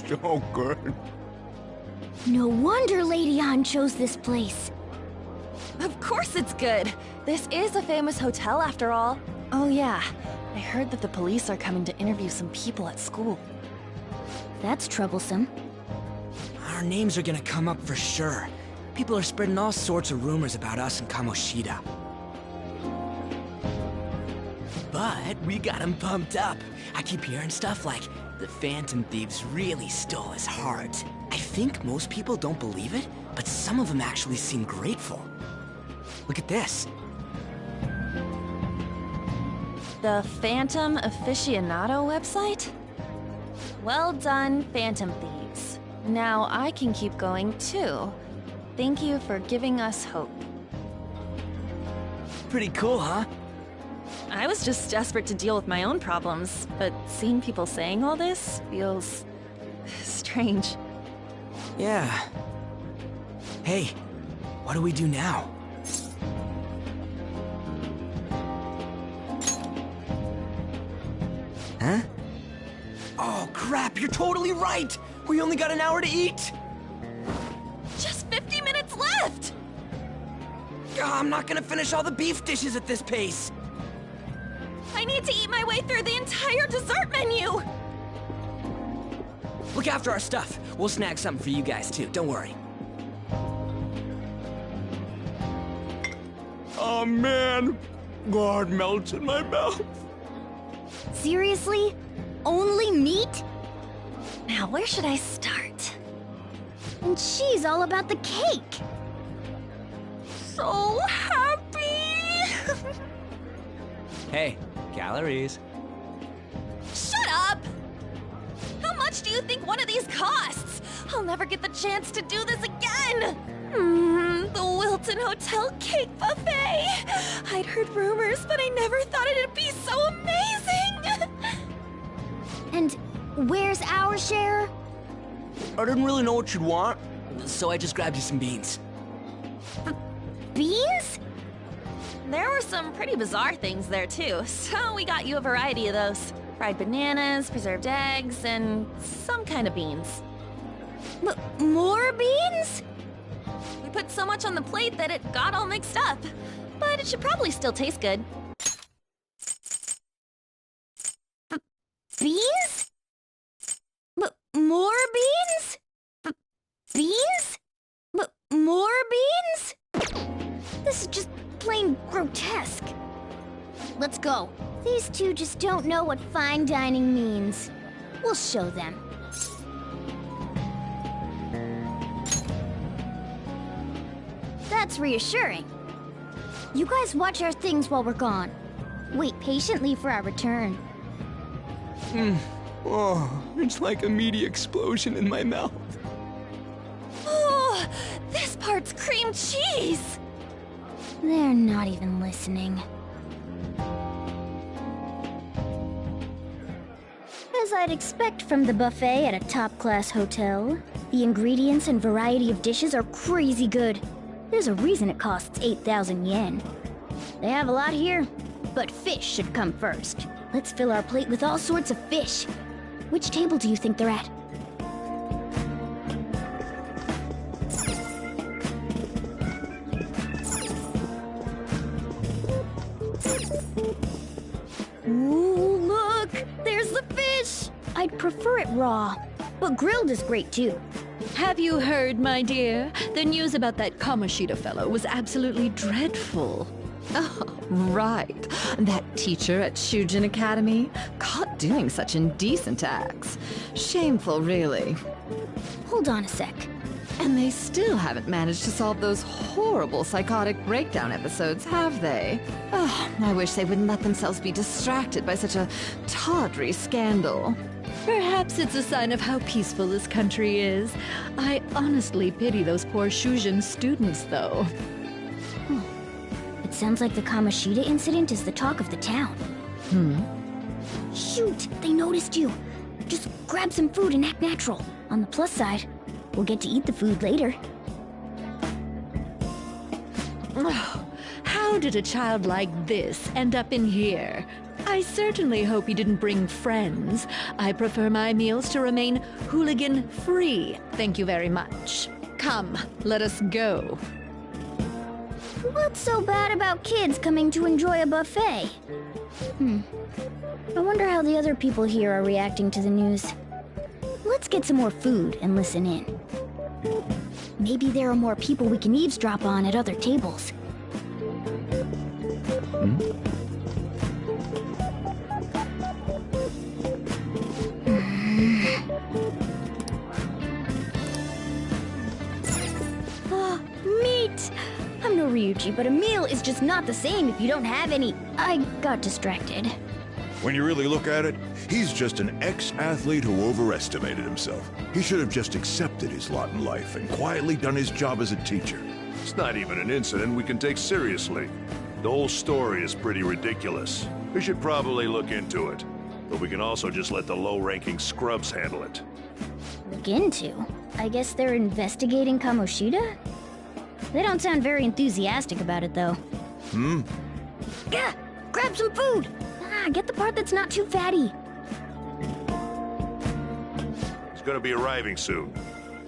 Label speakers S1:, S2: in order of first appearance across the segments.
S1: So good.
S2: No wonder Lady Ann chose this place.
S3: Of course it's good. This is a famous hotel after all. Oh yeah, I heard that the police are coming to interview some people at school.
S2: That's troublesome.
S4: Our names are gonna come up for sure. People are spreading all sorts of rumors about us in Kamoshida. But we got them pumped up. I keep hearing stuff like, the Phantom Thieves really stole his heart. I think most people don't believe it, but some of them actually seem grateful. Look at this.
S3: The Phantom Aficionado website? Well done, Phantom Thieves. Now I can keep going too. Thank you for giving us hope.
S4: Pretty cool, huh?
S3: I was just desperate to deal with my own problems, but seeing people saying all this feels strange.
S4: Yeah. Hey, what do we do now? Huh? Oh crap, you're totally right! We only got an hour to eat!
S3: Just 50 minutes left!
S4: I'm not gonna finish all the beef dishes at this pace!
S3: I need to eat my way through the entire dessert menu!
S4: Look after our stuff. We'll snag something for you guys too, don't worry.
S1: Oh man, God melts in my mouth.
S2: Seriously? Only meat?
S3: Now, where should I start?
S2: And she's all about the cake.
S3: So happy!
S4: Hey, calories.
S3: Shut up! How much do you think one of these costs? I'll never get the chance to do this again! The Wilton Hotel Cake Buffet! I'd heard rumors, but I never thought it'd be so amazing!
S2: And where's our share?
S4: I didn't really know what you'd want, so I just grabbed you some beans.
S2: Beans?
S3: There were some pretty bizarre things there too, so we got you a variety of those. Fried bananas, preserved eggs, and some kind of beans.
S2: More beans?
S3: We put so much on the plate that it got all mixed up. But it should probably still taste good.
S2: Beans? More beans? Beans? More beans? This is just plain grotesque. Let's go. These two just don't know what fine dining means. We'll show them. That's reassuring. You guys watch our things while we're gone. Wait patiently for our return.
S1: Oh, it's like a meaty explosion in my mouth.
S3: Oh, this part's cream cheese!
S2: They're not even listening. As I'd expect from the buffet at a top-class hotel, the ingredients and variety of dishes are crazy good. There's a reason it costs 8,000 yen. They have a lot here, but fish should come first. Let's fill our plate with all sorts of fish. Which table do you think they're at? Ooh, look! There's the fish! I'd prefer it raw, but grilled is great too.
S5: Have you heard, my dear? The news about that Kamoshida fellow was absolutely dreadful. Oh, Right. That teacher at Shujin Academy, caught doing such indecent acts. Shameful, really.
S2: Hold on a sec.
S5: And they still haven't managed to solve those horrible psychotic breakdown episodes, have they? Oh, I wish they wouldn't let themselves be distracted by such a tawdry scandal. Perhaps it's a sign of how peaceful this country is. I honestly pity those poor Shujin students, though.
S2: It sounds like the Kamoshida incident is the talk of the town. Shoot, they noticed you. Just grab some food and act natural. On the plus side, we'll get to eat the food later.
S5: Oh, how did a child like this end up in here? I certainly hope he didn't bring friends. I prefer my meals to remain hooligan-free. Thank you very much. Come, let us go.
S2: What's so bad about kids coming to enjoy a buffet? I wonder how the other people here are reacting to the news. Let's get some more food and listen in. Maybe there are more people we can eavesdrop on at other tables. Meat! I'm no Ryuji, but a meal is just not the same if you don't have any. I got distracted.
S1: When you really look at it, he's just an ex-athlete who overestimated himself. He should have just accepted his lot in life and quietly done his job as a teacher.
S6: It's not even an incident we can take seriously. The whole story is pretty ridiculous. We should probably look into it. But we can also just let the low-ranking scrubs handle it.
S2: Look into? I guess they're investigating Kamoshida? They don't sound very enthusiastic about it, though. Gah! Grab some food! Get the part that's not too fatty.
S6: He's gonna be arriving soon.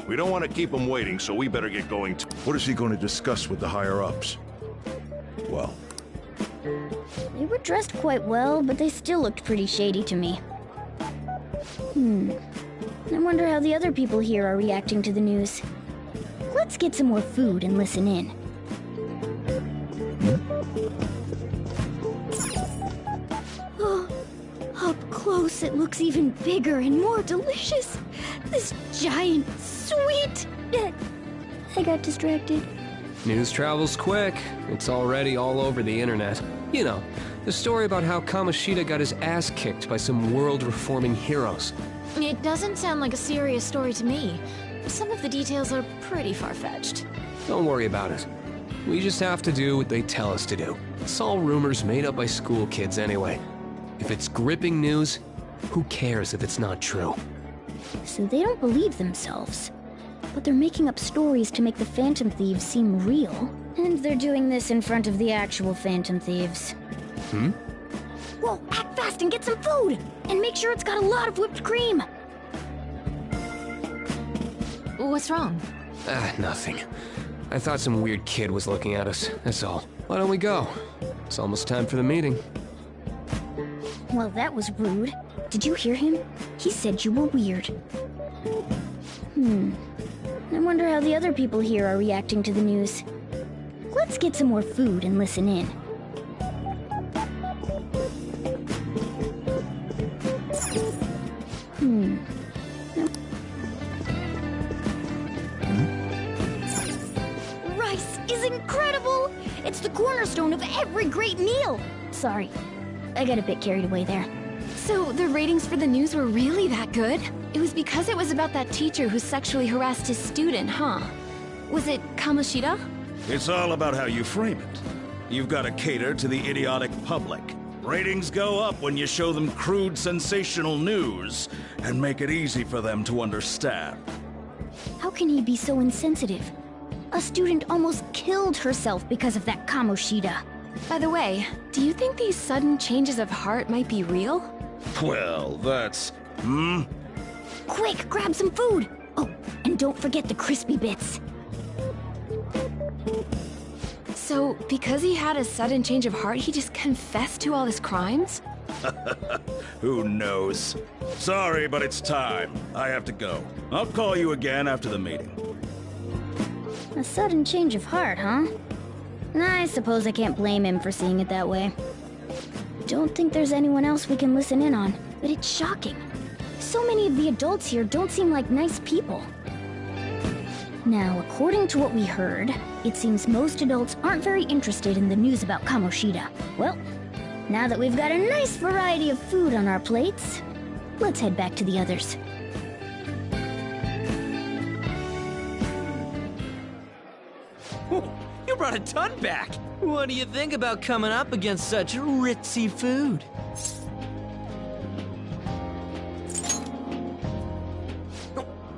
S6: We don't want to keep him waiting, so we better get going too.
S1: What is he going to discuss with the higher-ups? Well,
S2: They were dressed quite well, but they still looked pretty shady to me. I wonder how the other people here are reacting to the news. Let's get some more food and listen in. Oh, up close it looks even bigger and more delicious. This giant sweet... I got distracted.
S7: News travels quick. It's already all over the internet. You know, the story about how Kamoshida got his ass kicked by some world-reforming heroes.
S3: It doesn't sound like a serious story to me. Some of the details are pretty far-fetched.
S7: Don't worry about it. We just have to do what they tell us to do. It's all rumors made up by school kids anyway. If it's gripping news, who cares if it's not true?
S2: So they don't believe themselves. But they're making up stories to make the Phantom Thieves seem real. And they're doing this in front of the actual Phantom Thieves. Whoa, act fast and get some food! And make sure it's got a lot of whipped cream!
S3: What's wrong?
S7: Nothing. I thought some weird kid was looking at us, that's all. Why don't we go? It's almost time for the meeting.
S2: Well, that was rude. Did you hear him? He said you were weird. I wonder how the other people here are reacting to the news. Let's get some more food and listen in. Rice is incredible! It's the cornerstone of every great meal! Sorry, I got a bit carried away there.
S3: So the ratings for the news were really that good? It was because it was about that teacher who sexually harassed his student, huh? Was it Kamoshida?
S8: It's all about how you frame it. You've got to cater to the idiotic public. Ratings go up when you show them crude, sensational news and make it easy for them to understand.
S2: How can he be so insensitive? A student almost killed herself because of that Kamoshida.
S3: By the way, do you think these sudden changes of heart might be real?
S8: Well, that's...
S2: Quick, grab some food! Oh, and don't forget the crispy bits.
S3: So, because he had a sudden change of heart, he just confessed to all his crimes?
S8: Who knows? Sorry, but it's time. I have to go. I'll call you again after the meeting.
S2: A sudden change of heart, huh? I suppose I can't blame him for seeing it that way. Don't think there's anyone else we can listen in on, but it's shocking. So many of the adults here don't seem like nice people. Now, according to what we heard, it seems most adults aren't very interested in the news about Kamoshida. Well, now that we've got a nice variety of food on our plates, let's head back to the others.
S4: You brought a ton back! What do you think about coming up against such ritzy food?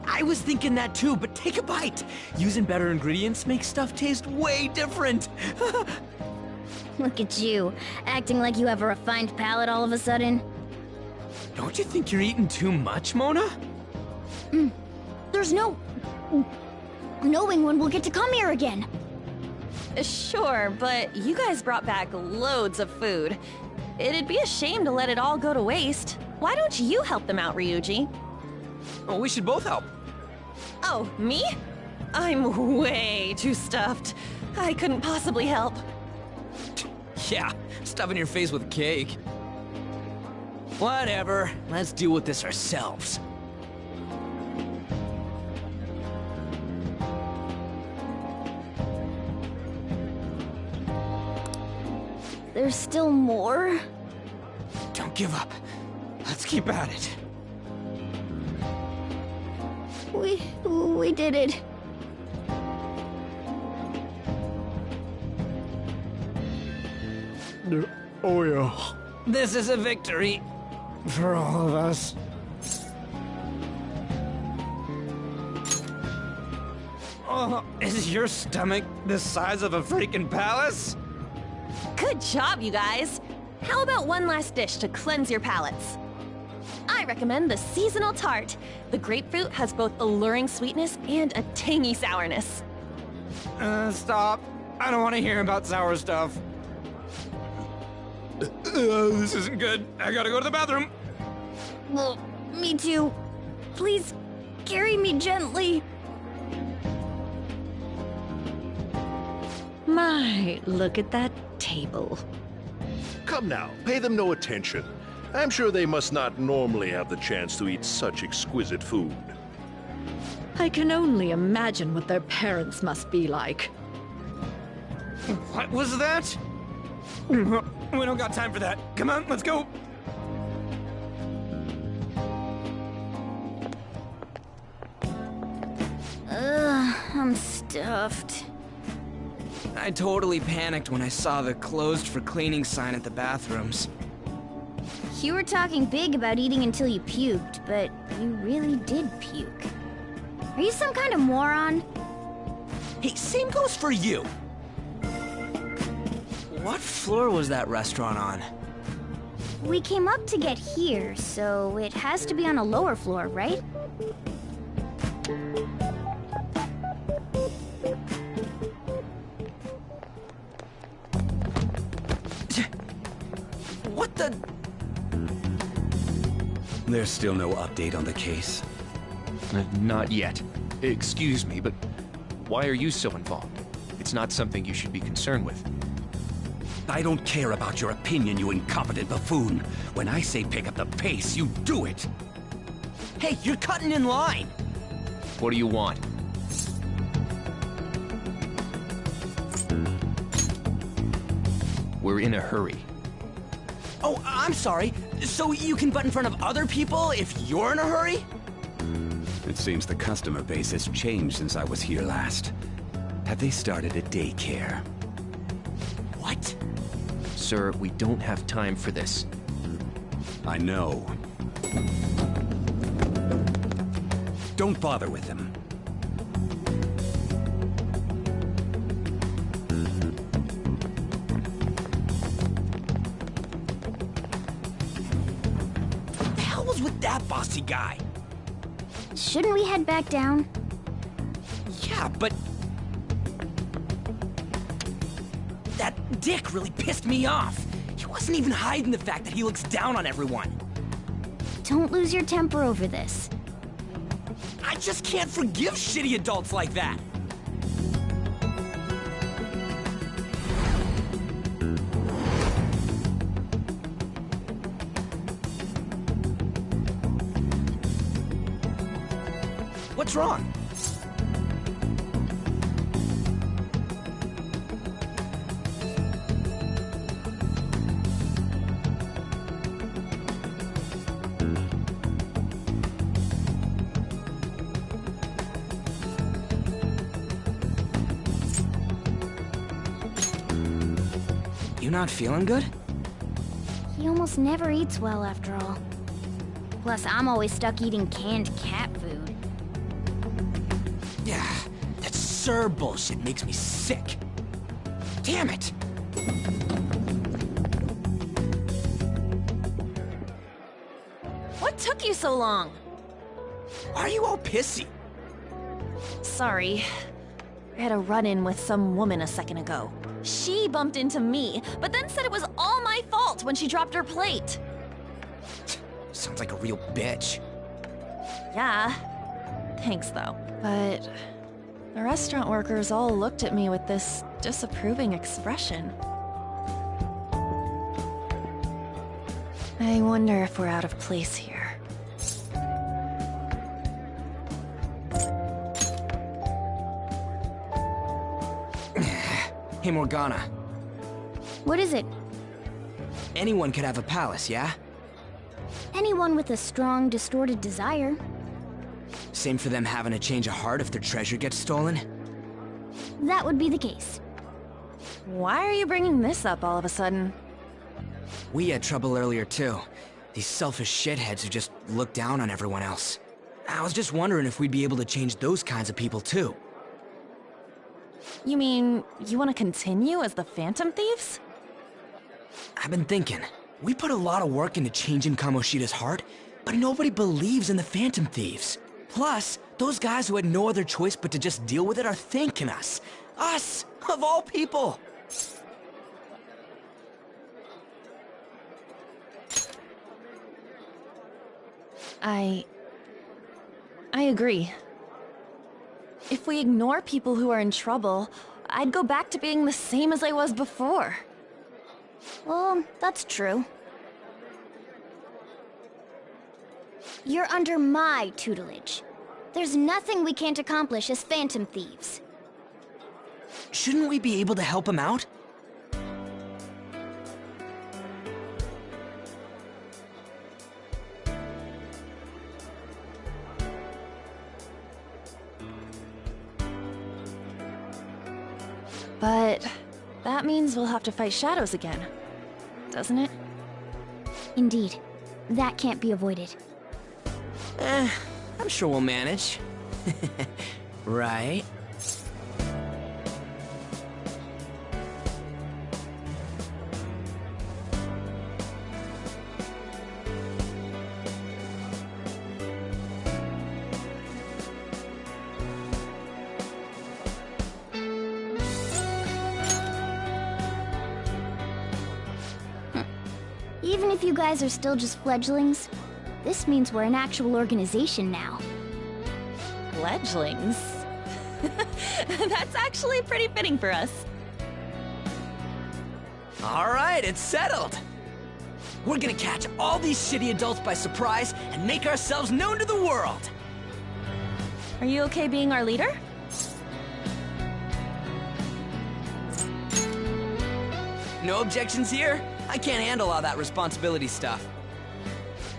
S4: I was thinking that too, but take a bite! Using better ingredients makes stuff taste way different!
S2: Look at you, acting like you have a refined palate all of a sudden.
S4: Don't you think you're eating too much, Mona?
S2: There's no knowing when we'll get to come here again.
S3: Sure, but you guys brought back loads of food. It'd be a shame to let it all go to waste. Why don't you help them out, Ryuji?
S4: Oh, we should both help.
S3: Oh, me? I'm way too stuffed. I couldn't possibly help.
S4: Yeah, stuffing your face with cake. Whatever, let's deal with this ourselves.
S2: There's still more?
S4: Don't give up. Let's keep at it.
S2: We did it.
S8: Oh yeah.
S4: This is a victory for all of us. Oh, is your stomach the size of a freaking palace?
S3: Good job, you guys. How about one last dish to cleanse your palates? I recommend the seasonal tart. The grapefruit has both alluring sweetness and a tangy sourness.
S4: Stop. I don't want to hear about sour stuff. This isn't good. I gotta go to the bathroom.
S2: Well, me too. Please, carry me gently.
S5: My, look at that table.
S6: Come now, pay them no attention. I'm sure they must not normally have the chance to eat such exquisite food.
S5: I can only imagine what their parents must be like.
S4: What was that? We don't got time for that. Come on, let's go.
S2: I'm stuffed.
S4: I totally panicked when I saw the closed for cleaning sign at the bathrooms.
S2: You were talking big about eating until you puked, but you really did puke. Are you some kind of moron?
S4: Hey, same goes for you. What floor was that restaurant on?
S2: We came up to get here, so it has to be on a lower floor, right?
S4: What the?
S9: There's still no update on the case.
S7: Not yet. Excuse me, but why are you so involved? It's not something you should be concerned with.
S9: I don't care about your opinion, you incompetent buffoon. When I say pick up the pace, you do it.
S4: Hey, you're cutting in line.
S7: What do you want? We're in a hurry.
S4: Oh, I'm sorry. So you can butt in front of other people if you're in a hurry?
S9: It seems the customer base has changed since I was here last. Have they started a daycare?
S4: What?
S7: Sir, we don't have time for this.
S9: I know. Don't bother with them.
S4: What the hell was with that bossy guy?
S2: Shouldn't we head back down?
S4: Yeah, but... that dick really pissed me off. He wasn't even hiding the fact that he looks down on everyone.
S2: Don't lose your temper over this.
S4: I just can't forgive shitty adults like that. What's wrong? You not feeling good?
S2: He almost never eats well after all. Plus, I'm always stuck eating canned cat food.
S4: Yeah, that Sir bullshit makes me sick. Damn it!
S3: What took you so long?
S4: Why are you all pissy?
S3: Sorry. I had a run-in with some woman a second ago. She bumped into me, but then said it was all my fault when she dropped her plate.
S4: Sounds like a real bitch.
S3: Yeah. Thanks, though. But the restaurant workers all looked at me with this disapproving expression. I wonder if we're out of place here.
S4: Hey, Morgana.
S2: What is it?
S4: Anyone could have a palace, yeah?
S2: Anyone with a strong, distorted desire.
S4: Same for them having a change of heart if their treasure gets stolen?
S2: That would be the case.
S3: Why are you bringing this up all of a sudden?
S4: We had trouble earlier, too. These selfish shitheads who just look down on everyone else. I was just wondering if we'd be able to change those kinds of people, too.
S3: You mean, you want to continue as the Phantom Thieves?
S4: I've been thinking. We put a lot of work into changing Kamoshida's heart, but nobody believes in the Phantom Thieves. Plus, those guys who had no other choice but to just deal with it are thanking us. Us, of all people!
S3: I agree. If we ignore people who are in trouble, I'd go back to being the same as I was before.
S2: Well, that's true. You're under my tutelage. There's nothing we can't accomplish as Phantom Thieves.
S4: Shouldn't we be able to help him out?
S3: But that means we'll have to fight shadows again, doesn't it?
S2: Indeed. That can't be avoided.
S4: I'm sure we'll manage. Right?
S2: Even if you guys are still just fledglings, this means we're an actual organization now.
S3: Fledglings? That's actually pretty fitting for us.
S4: Alright, it's settled! We're gonna catch all these shitty adults by surprise and make ourselves known to the world!
S3: Are you okay being our leader?
S4: No objections here? I can't handle all that responsibility stuff.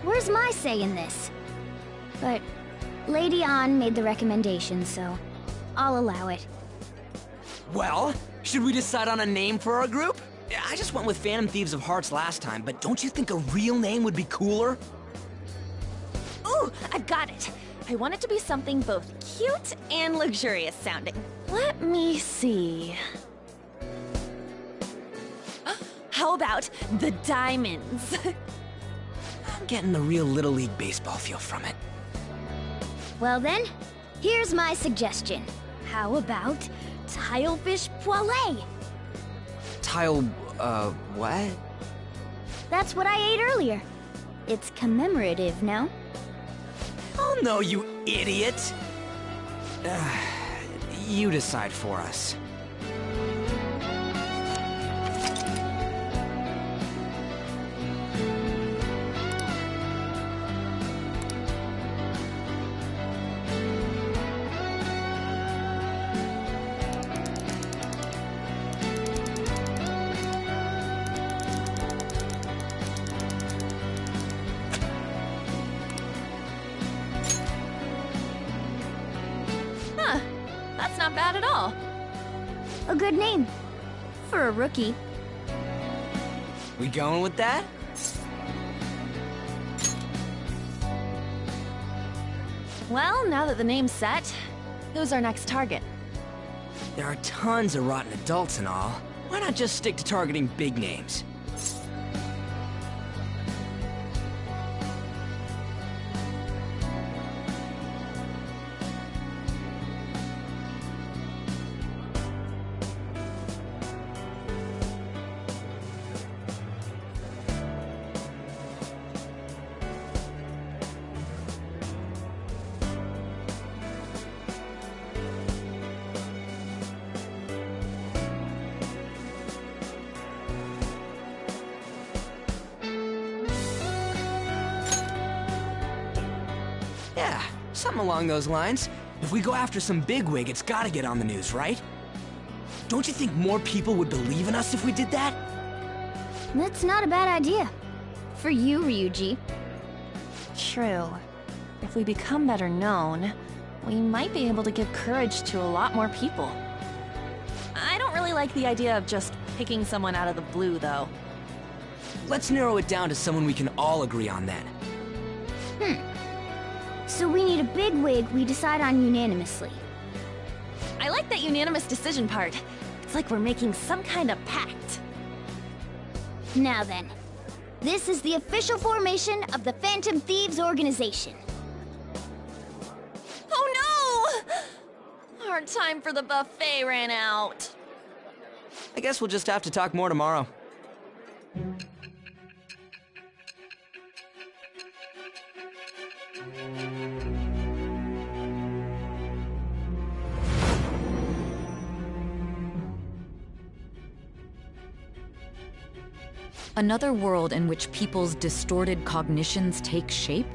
S2: Where's my say in this? But Lady An made the recommendation, so I'll allow it.
S4: Well, should we decide on a name for our group? I just went with Phantom Thieves of Hearts last time, but don't you think a real name would be cooler?
S3: Ooh, I've got it. I want it to be something both cute and luxurious sounding. Let me see. How about the Diamonds?
S4: I'm getting the real Little League Baseball feel from it.
S2: Well then, here's my suggestion. How about Tilefish Poêlée?
S4: What?
S2: That's what I ate earlier. It's commemorative, no?
S4: Oh no, you idiot! You decide for us.
S3: That's not bad at all.
S2: A good name. For a rookie.
S4: We going with that?
S3: Well, now that the name's set, who's our next target?
S4: There are tons of rotten adults and all. Why not just stick to targeting big names? Yeah, something along those lines. If we go after some bigwig, it's gotta get on the news, right? Don't you think more people would believe in us if we did that?
S2: That's not a bad idea. For you, Ryuji.
S3: True. If we become better known, we might be able to give courage to a lot more people. I don't really like the idea of just picking someone out of the blue, though.
S4: Let's narrow it down to someone we can all agree on then.
S2: So we need a big wig we decide on unanimously.
S3: I like that unanimous decision part. It's like we're making some kind of pact.
S2: Now then, this is the official formation of the Phantom Thieves organization.
S3: Oh no! Our time for the buffet ran out.
S4: I guess we'll just have to talk more tomorrow.
S10: Another world in which people's distorted cognitions take shape?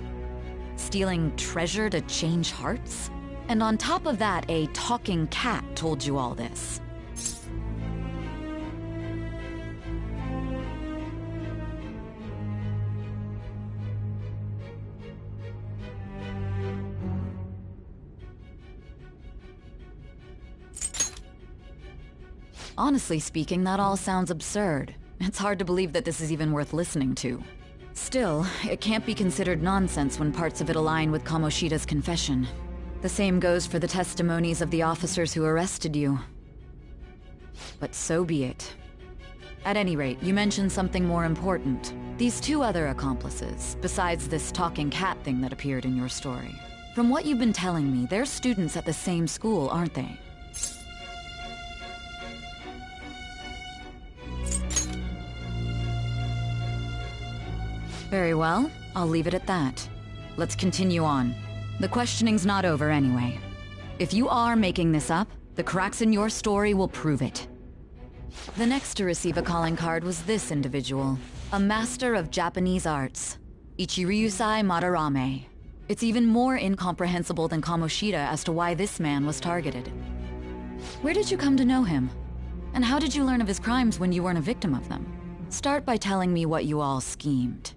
S10: Stealing treasure to change hearts? And on top of that, a talking cat told you all this. Honestly speaking, that all sounds absurd. It's hard to believe that this is even worth listening to. Still, it can't be considered nonsense when parts of it align with Kamoshida's confession. The same goes for the testimonies of the officers who arrested you. But so be it. At any rate, you mentioned something more important. These two other accomplices, besides this talking cat thing that appeared in your story. From what you've been telling me, they're students at the same school, aren't they? Very well, I'll leave it at that. Let's continue on. The questioning's not over anyway. If you are making this up, the cracks in your story will prove it. The next to receive a calling card was this individual, a master of Japanese arts, Ichiryusai Madarame. It's even more incomprehensible than Kamoshida as to why this man was targeted. Where did you come to know him? And how did you learn of his crimes when you weren't a victim of them? Start by telling me what you all schemed.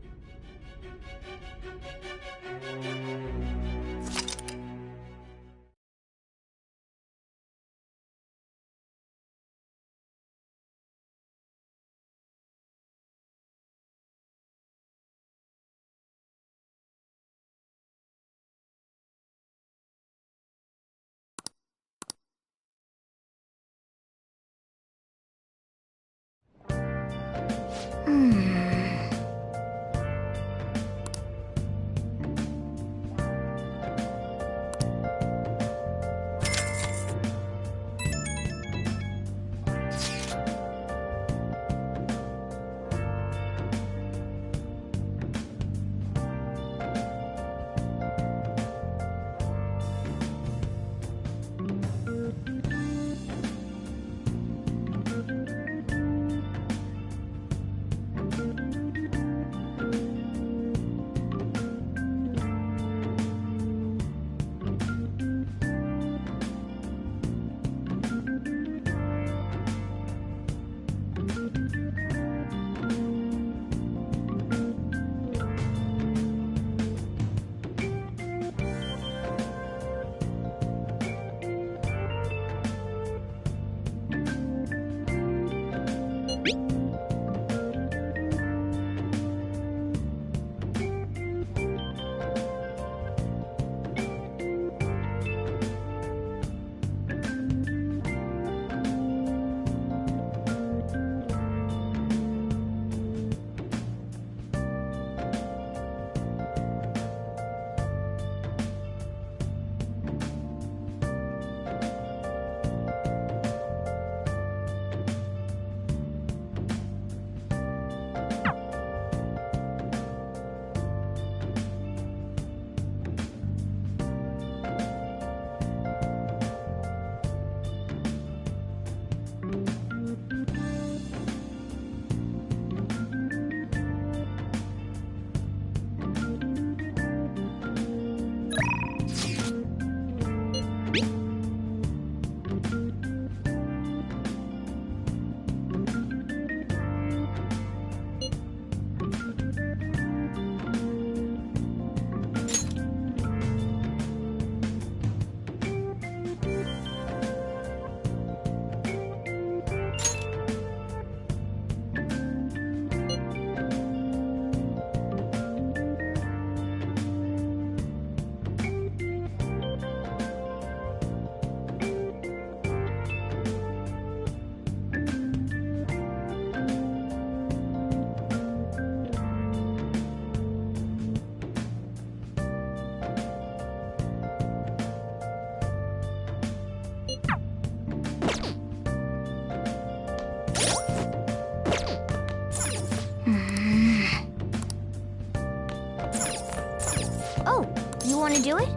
S2: Oh, you want to do it?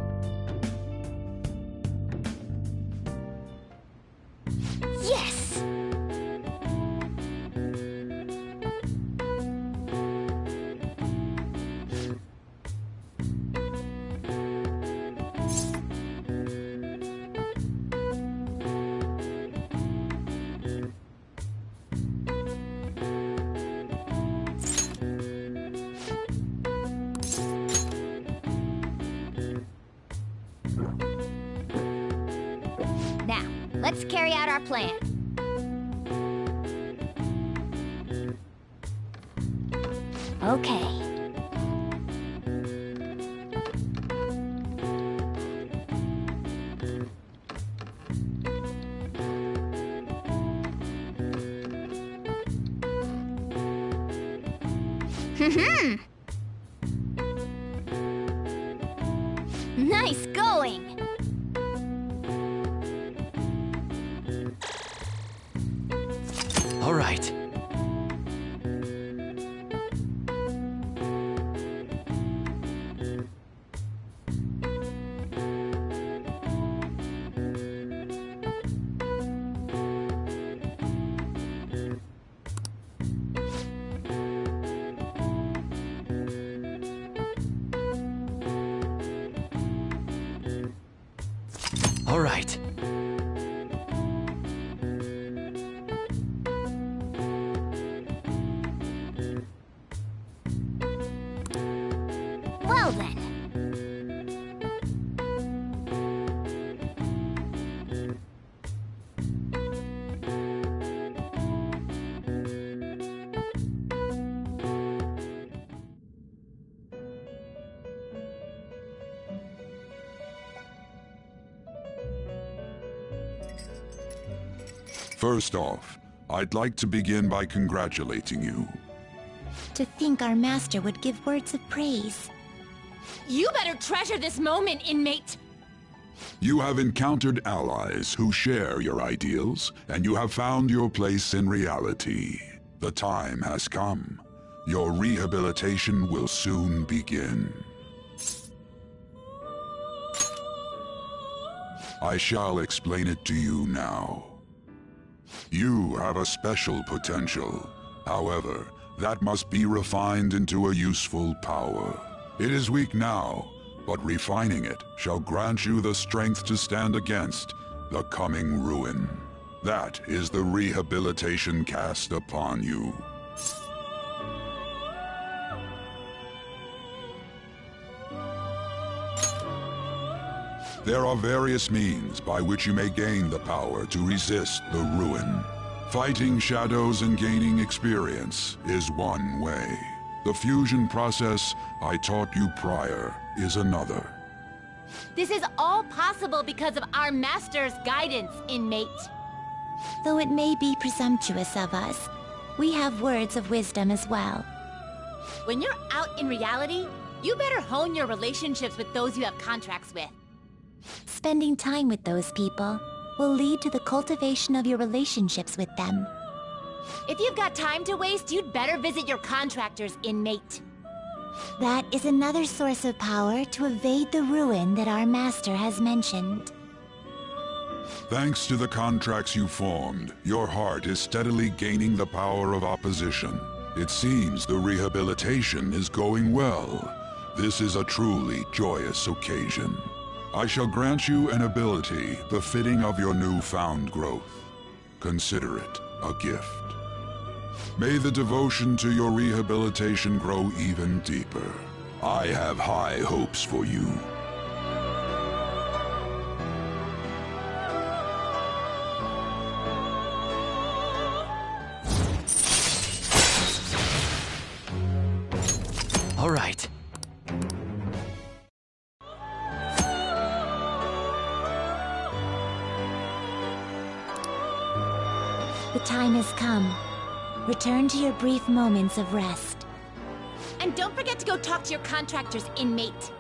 S2: Yes! Now, let's carry out our plan. Okay. Nice going!
S7: All right. All right.
S2: Well then.
S1: First off, I'd like to begin by congratulating you.
S11: To think our master would give words of praise.
S3: You better treasure this moment, inmate!
S1: You have encountered allies who share your ideals, and you have found your place in reality. The time has come. Your rehabilitation will soon begin. I shall explain it to you now. You have a special potential. However, that must be refined into a useful power. It is weak now, but refining it shall grant you the strength to stand against the coming ruin. That is the rehabilitation cast upon you. There are various means by which you may gain the power to resist the ruin. Fighting shadows and gaining experience is one way. The fusion process I taught you prior is another.
S3: This is all possible because of our master's guidance, inmate.
S11: Though it may be presumptuous of us, we have words of wisdom as well.
S3: When you're out in reality, you better hone your relationships with those you have contracts with.
S11: Spending time with those people will lead to the cultivation of your relationships with them.
S3: If you've got time to waste, you'd better visit your contractors, inmate.
S11: That is another source of power to evade the ruin that our master has mentioned.
S1: Thanks to the contracts you formed, your heart is steadily gaining the power of opposition. It seems the rehabilitation is going well. This is a truly joyous occasion. I shall grant you an ability befitting of your newfound growth. Consider it a gift. May the devotion to your rehabilitation grow even deeper. I have high hopes for you.
S4: All right.
S11: The time has come. Return to your brief moments of rest.
S12: And don't forget to go talk to your contractor's inmate.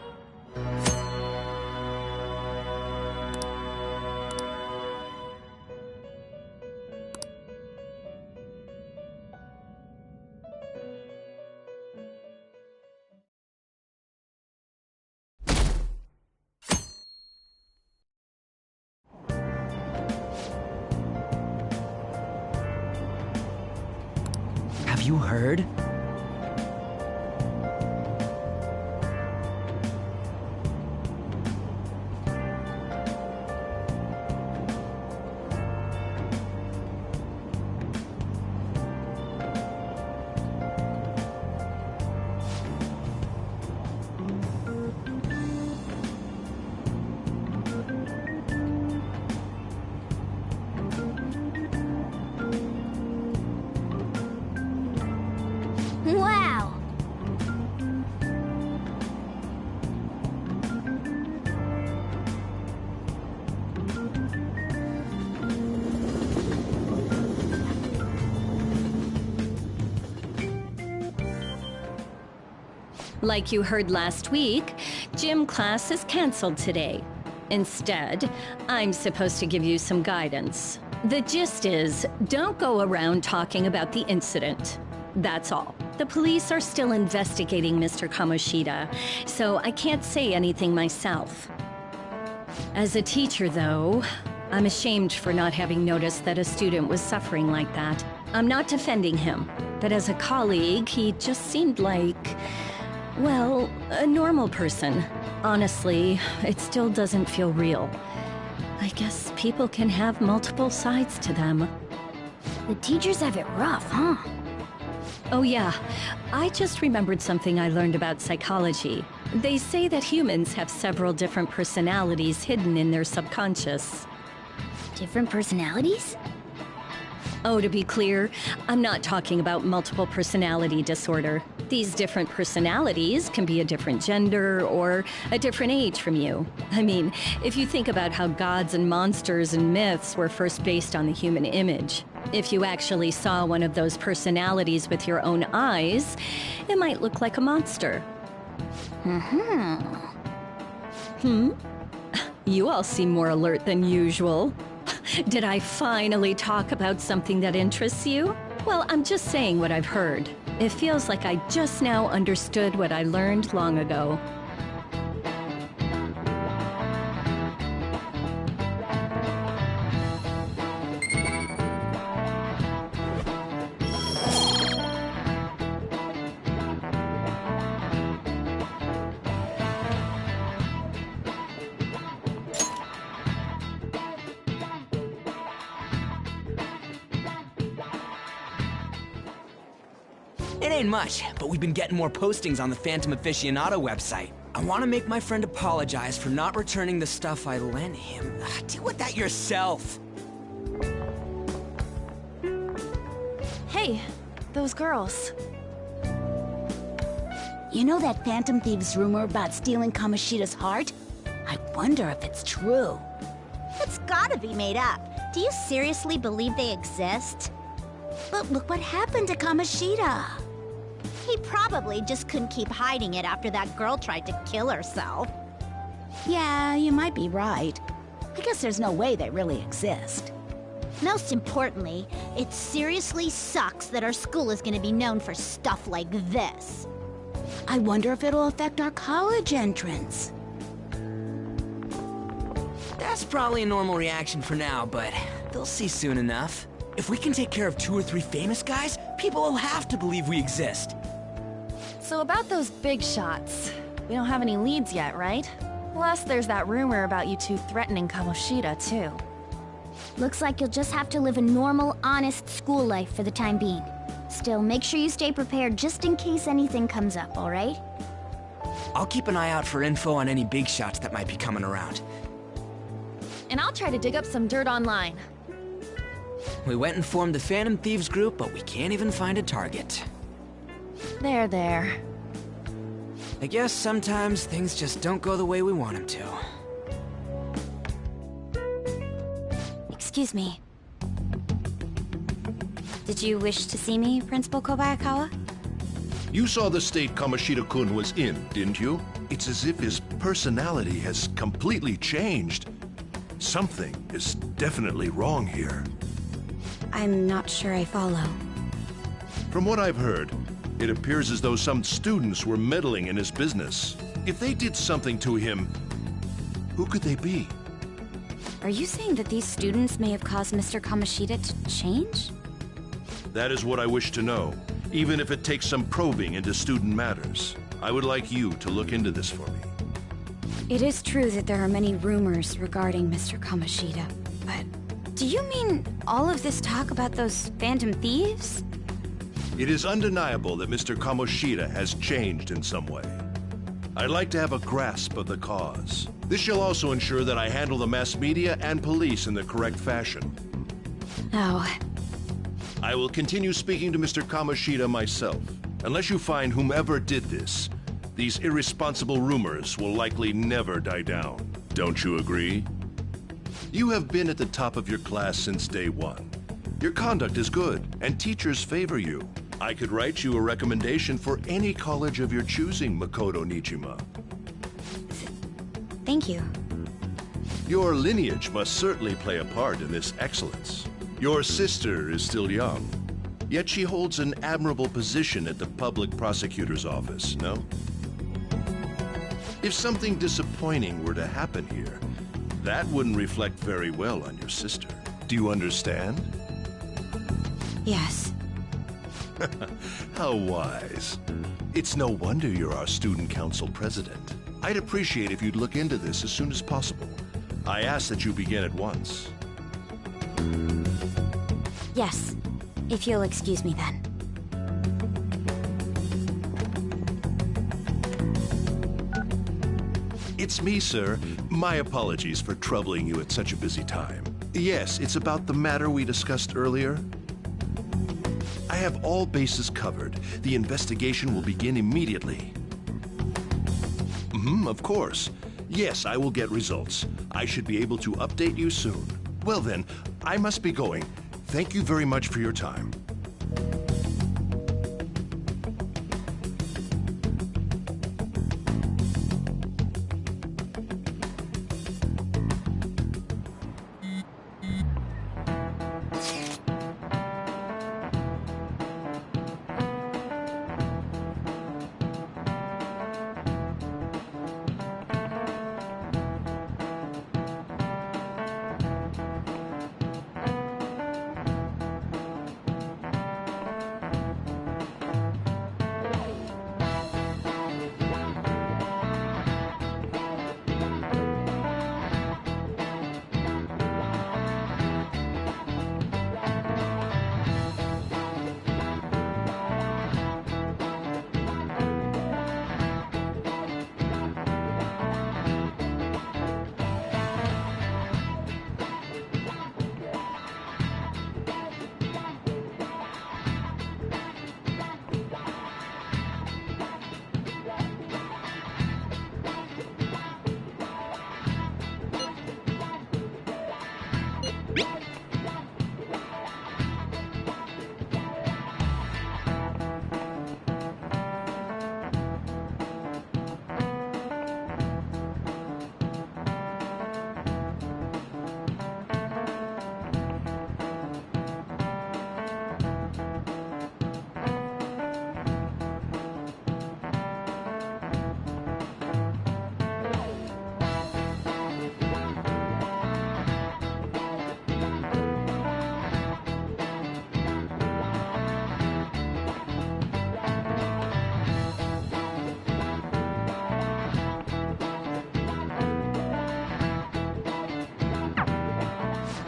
S4: Have you heard?
S2: Wow!
S13: Like you heard last week, gym class is canceled today. Instead, I'm supposed to give you some guidance. The gist is, don't go around talking about the incident. That's all. The police are still investigating Mr. Kamoshida, so I can't say anything myself. As a teacher, though, I'm ashamed for not having noticed that a student was suffering like that. I'm not defending him, but as a colleague, he just seemed like, well, a normal person. Honestly, it still doesn't feel real. I guess people can have multiple sides to them.
S2: The teachers have it rough, huh?
S13: Oh yeah, I just remembered something I learned about psychology. They say that humans have several different personalities hidden in their subconscious.
S2: Different personalities?
S13: Oh, to be clear, I'm not talking about multiple personality disorder. These different personalities can be a different gender or a different age from you. I mean, if you think about how gods and monsters and myths were first based on the human image, if you actually saw one of those personalities with your own eyes, it might look like a monster. You all seem more alert than usual. Did I finally talk about something that interests you? Well, I'm just saying what I've heard. It feels like I just now understood what I learned long ago.
S4: It ain't much, but we've been getting more postings on the Phantom Aficionado website. I want to make my friend apologize for not returning the stuff I lent him. Deal with that yourself.
S3: Hey, those girls.
S12: You know that Phantom Thieves rumor about stealing Kamoshida's heart? I wonder if it's true.
S14: It's gotta be made up. Do you seriously believe they exist?
S12: But look what happened to Kamoshida.
S14: He probably just couldn't keep hiding it after that girl tried to kill herself.
S12: Yeah, you might be right. I guess there's no way they really exist.
S14: Most importantly, it seriously sucks that our school is gonna be known for stuff like this.
S12: I wonder if it'll affect our college entrance.
S4: That's probably a normal reaction for now, but they'll see soon enough. If we can take care of 2 or 3 famous guys, people will have to believe we exist.
S3: So about those big shots, we don't have any leads yet, right? Plus, there's that rumor about you two threatening Kamoshida, too.
S2: Looks like you'll just have to live a normal, honest school life for the time being. Still, make sure you stay prepared just in case anything comes up, alright?
S4: I'll keep an eye out for info on any big shots that might be coming around.
S3: And I'll try to dig up some dirt online.
S4: We went and formed the Phantom Thieves group, but we can't even find a target.
S3: There.
S4: I guess sometimes things just don't go the way we want them to.
S11: Excuse me. Did you wish to see me, Principal Kobayakawa?
S6: You saw the state Kamoshida-kun was in, didn't you? It's as if his personality has completely changed. Something is definitely wrong here.
S11: I'm not sure I follow.
S6: From what I've heard, it appears as though some students were meddling in his business. If they did something to him, who could they be?
S11: Are you saying that these students may have caused Mr. Kamoshida to change?
S6: That is what I wish to know, even if it takes some probing into student matters. I would like you to look into this for me.
S11: It is true that there are many rumors regarding Mr. Kamoshida, but do you mean all of this talk about those Phantom Thieves?
S6: It is undeniable that Mr. Kamoshida has changed in some way. I'd like to have a grasp of the cause. This shall also ensure that I handle the mass media and police in the correct fashion.
S11: Oh.
S6: I will continue speaking to Mr. Kamoshida myself. Unless you find whomever did this, these irresponsible rumors will likely never die down. Don't you agree? You have been at the top of your class since day one. Your conduct is good, and teachers favor you. I could write you a recommendation for any college of your choosing, Makoto Nijima.
S11: Thank you.
S6: Your lineage must certainly play a part in this excellence. Your sister is still young, yet she holds an admirable position at the public prosecutor's office, no? If something disappointing were to happen here, that wouldn't reflect very well on your sister. Do you understand?
S11: Yes.
S6: How wise. It's no wonder you're our student council president. I'd appreciate if you'd look into this as soon as possible. I ask that you begin at once.
S11: Yes. If you'll excuse me then.
S6: It's me, sir. My apologies for troubling you at such a busy time. Yes, it's about the matter we discussed earlier. I have all bases covered. The investigation will begin immediately. Of course. Yes, I will get results. I should be able to update you soon. Well then, I must be going. Thank you very much for your time.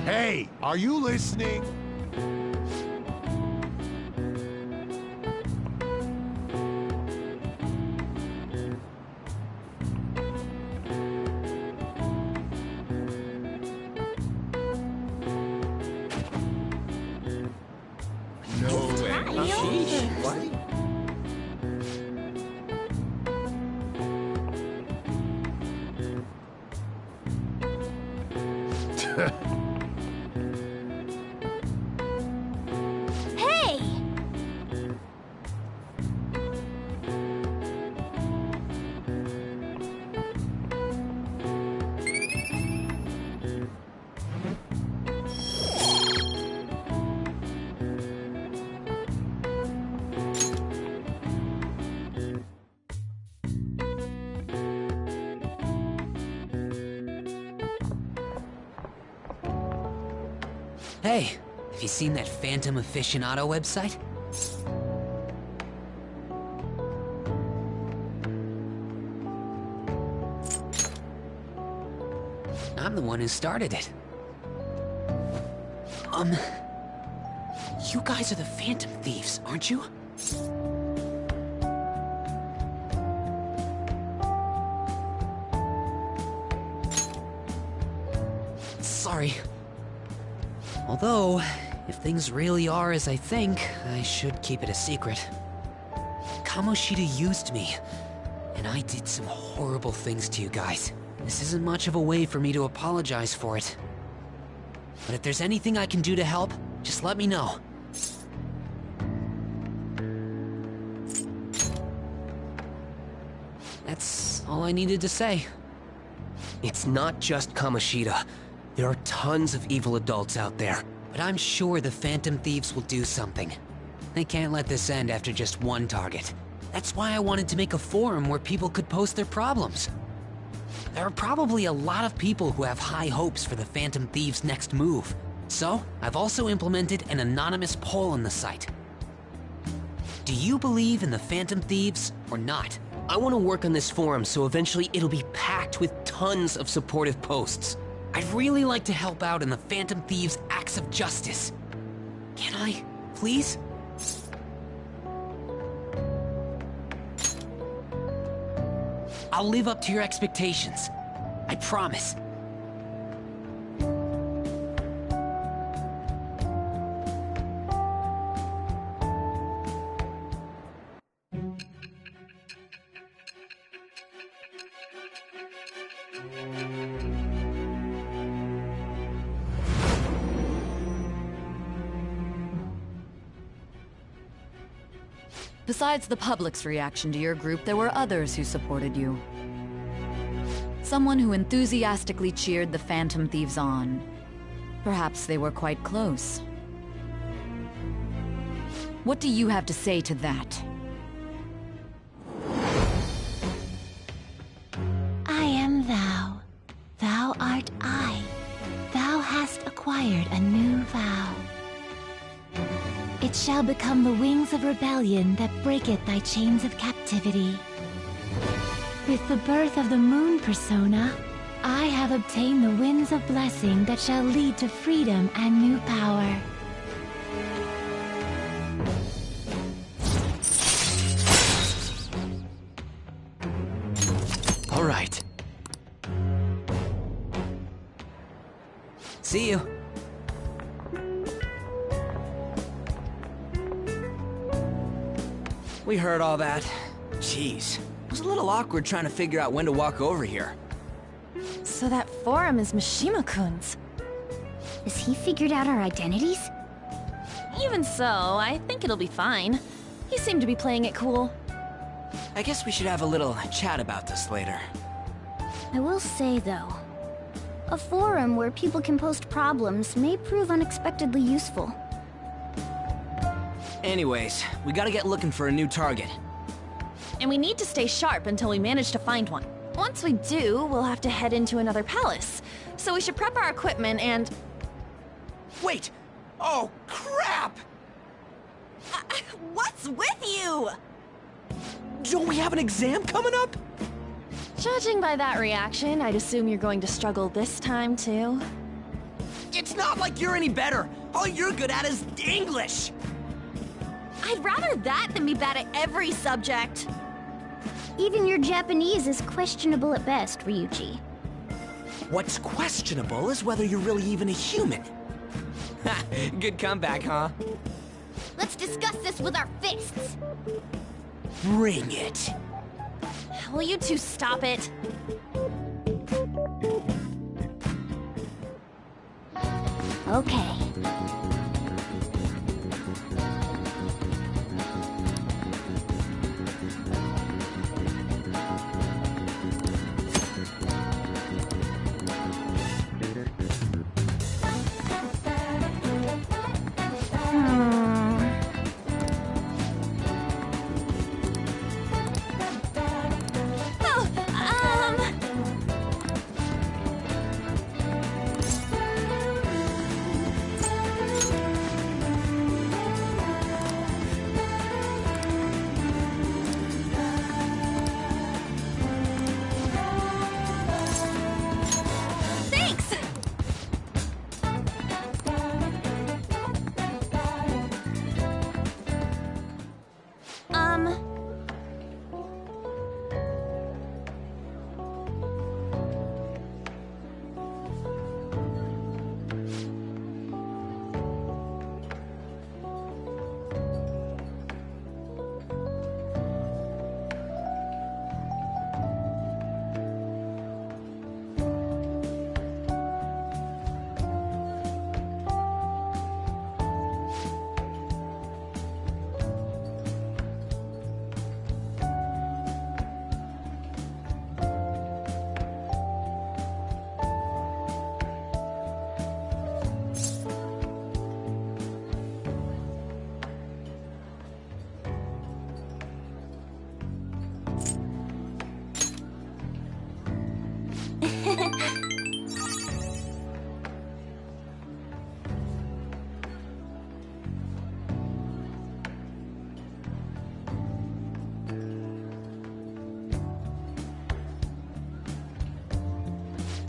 S15: Hey, are you listening?
S14: Hey!
S4: Hey, have you seen that Phantom Aficionado website? I'm the one who started it. You guys are the Phantom Thieves, aren't you? Sorry. Although, if things really are as I think, I should keep it a secret. Kamoshida used me, and I did some horrible things to you guys. This isn't much of a way for me to apologize for it. But if there's anything I can do to help, just let me know. That's all I needed to say.
S7: It's not just Kamoshida. There are tons of evil adults out there.
S4: But I'm sure the Phantom Thieves will do something. They can't let this end after just one target. That's why I wanted to make a forum where people could post their problems. There are probably a lot of people who have high hopes for the Phantom Thieves' next move. So, I've also implemented an anonymous poll on the site. Do you believe in the Phantom Thieves or not?
S7: I want to work on this forum so eventually it'll be packed with tons of supportive posts.
S4: I'd really like to help out in the Phantom Thieves' acts of justice. Can I, please? I'll live up to your expectations. I promise.
S10: Besides the public's reaction to your group, there were others who supported you. Someone who enthusiastically cheered the Phantom Thieves on. Perhaps they were quite close. What do you have to say to that?
S16: I am thou. Thou art I. Thou hast acquired a new vow. It shall become the wings of rebellion that breaketh thy chains of captivity. With the birth of the moon persona, I have obtained the winds of blessing that shall lead to freedom and new power.
S4: All right. See you. We heard all that. Jeez. It was a little awkward trying to figure out when to walk over here.
S3: So that forum is Mishima-kun's.
S2: Has he figured out our identities?
S3: Even so, I think it'll be fine. He seemed to be playing it cool.
S4: I guess we should have a little chat about this later.
S2: I will say, though, a forum where people can post problems may prove unexpectedly useful.
S4: Anyways, we gotta get looking for a new target.
S3: And we need to stay sharp until we manage to find one. Once we do, we'll have to head into another palace. So we should prep our equipment and...
S4: Wait! Oh, crap!
S3: What's with you?
S4: Don't we have an exam coming up?
S3: Judging by that reaction, I'd assume you're going to struggle this time, too.
S4: It's not like you're any better. All you're good at is English.
S3: I'd rather that than be bad at every subject.
S2: Even your Japanese is questionable at best, Ryuji.
S4: What's questionable is whether you're really even a human. Ha, good comeback, huh?
S14: Let's discuss this with our fists.
S4: Bring it.
S3: Will you two stop it?
S2: Okay.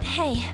S3: Hey.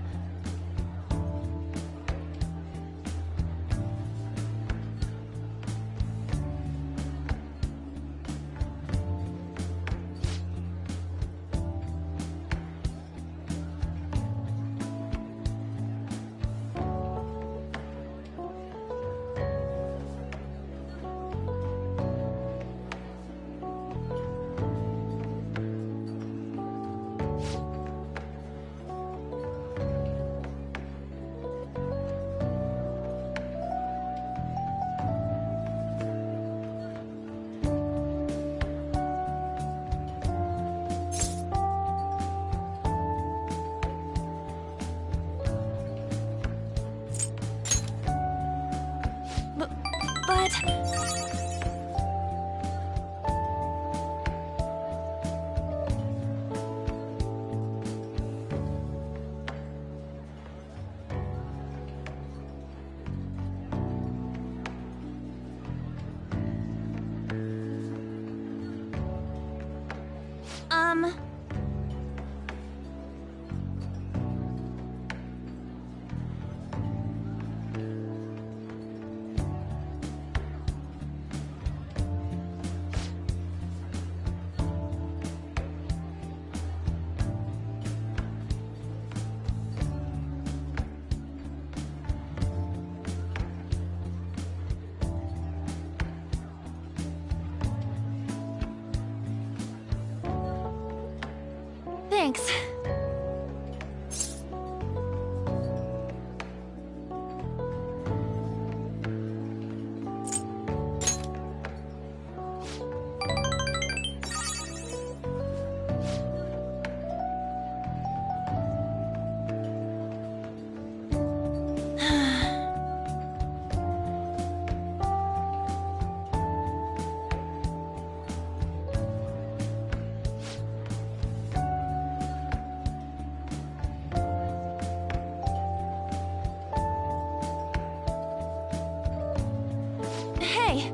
S3: Thanks. Hey!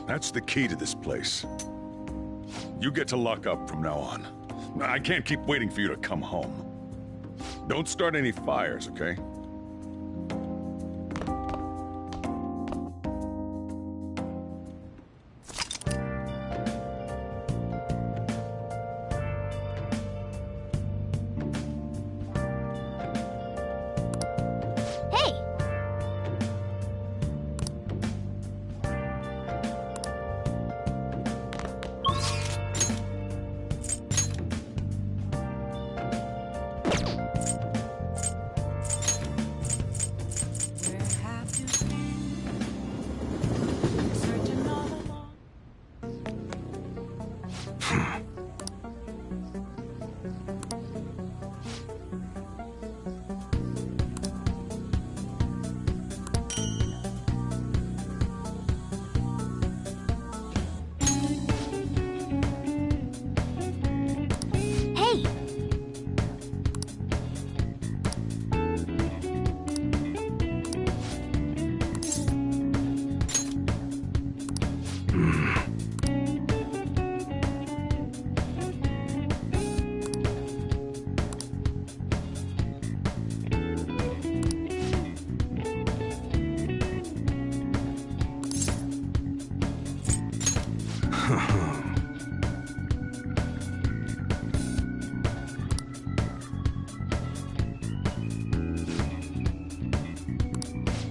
S8: That's the key to this place. You get to lock up from now on. I can't keep waiting for you to come home. Don't start any fires, okay?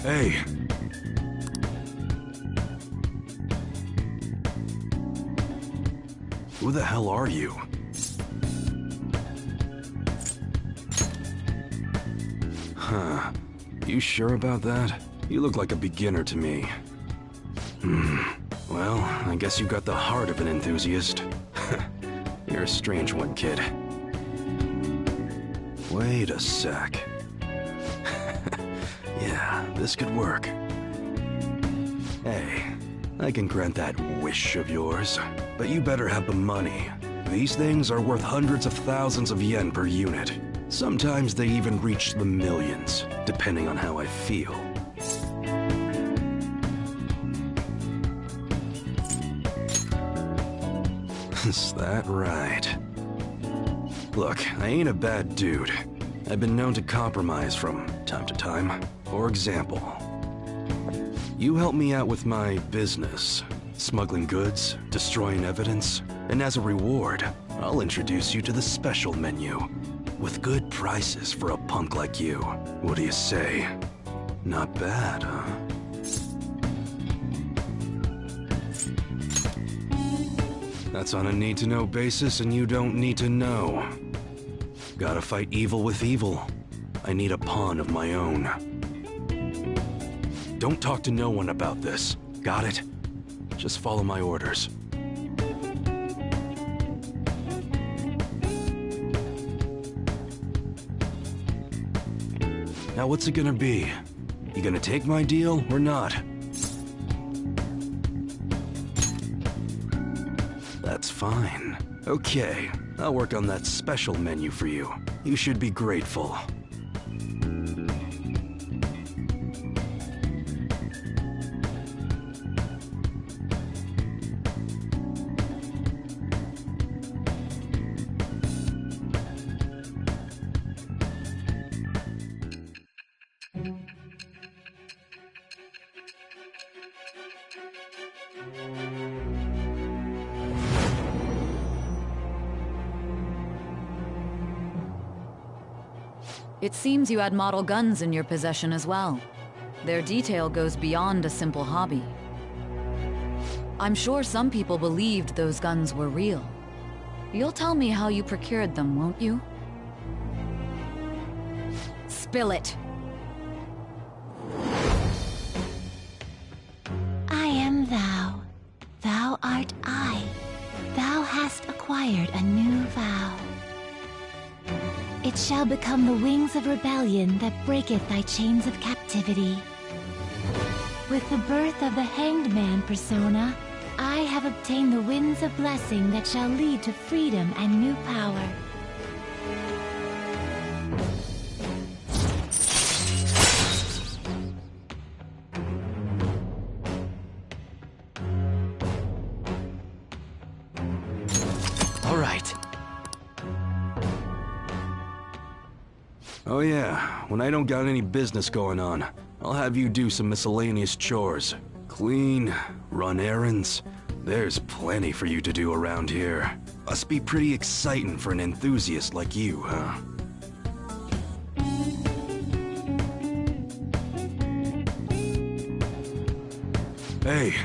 S17: Hey. Who the hell are you? Huh. You sure about that? You look like a beginner to me. Well, I guess you got the heart of an enthusiast. You're a strange one, kid. Wait a sec. Yeah, this could work. Hey, I can grant that wish of yours, but you better have the money. These things are worth hundreds of thousands of yen per unit. Sometimes they even reach the millions, depending on how I feel. Is that right? Look, I ain't a bad dude. I've been known to compromise from time to time. For example, you help me out with my business, smuggling goods, destroying evidence, and as a reward, I'll introduce you to the special menu, with good prices for a punk like you. What do you say? Not bad, huh? That's on a need-to-know basis, and you don't need to know. Gotta fight evil with evil. I need a pawn of my own. Don't talk to no one about this. Got it? Just follow my orders. Now what's it gonna be? You gonna take my deal or not? That's fine. Okay, I'll work on that special menu for you. You should be grateful.
S10: It seems you had model guns in your possession as well. Their detail goes beyond a simple hobby. I'm sure some people believed those guns were real. You'll tell me how you procured them, won't you? Spill it!
S16: I am thou. Thou art I. Thou hast acquired a new vow. It shall become the wings of rebellion that breaketh thy chains of captivity. With the birth of the Hanged Man persona, I have obtained the winds of blessing that shall lead to freedom and new power.
S17: Oh yeah, when I don't got any business going on, I'll have you do some miscellaneous chores. Clean, run errands. There's plenty for you to do around here. Must be pretty exciting for an enthusiast like you, huh? Hey,